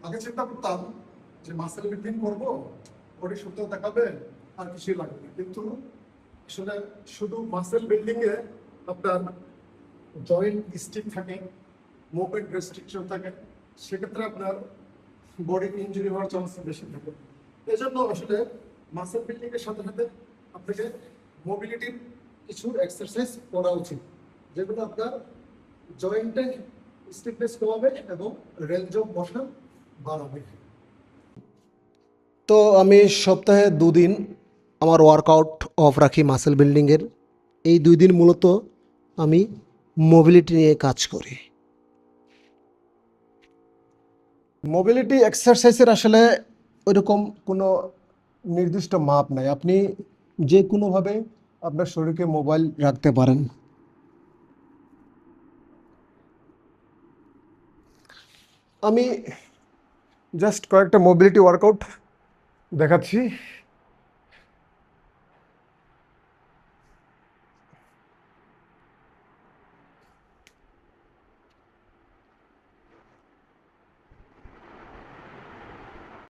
আগে চিন্তা করতাম যে মাসেল বিল্ডিং করবো, বডি সুন্দর দেখাবে আর কিছুই লাগবে না, কিন্তু আসলে শুধু মাসেল বিল্ডিং এ আপনার জয়েন্ট স্টিক থাকে, মুভমেন্ট রেস্ট্রিকশন থাকে, সেক্ষেত্রে আপনার বডি ইনজুরি হওয়ার চান্স বেশি থাকে। এই জন্য আসলে মাসেল বিল্ডিং এর সাথে সাথে আপনাকে মোবিলিটির কিছু এক্সারসাইজ করা উচিত, যেগুলো আপনার জয়েন্টের স্টিফনেস কমাবে এবং রেঞ্জ অফ মোশন বাড়াবে। তো আমি সপ্তাহে 2 দিন আমার ওয়ার্কআউট অফ রাখি মাসেল বিল্ডিংয়ের। এই 2 দিন মূলত আমি মোবিলিটি নিয়ে কাজ করি। মোবিলিটি এক্সারসাইজের আসলে ওইরকম কোনো নির্দিষ্ট মাপ নাই, আপনি যে কোনোভাবে আপনার শরীরকে মোবাইল রাখতে পারেন। আমি জাস্ট কয়েকটা মোবিলিটি ওয়ার্কআউট দেখাচ্ছি।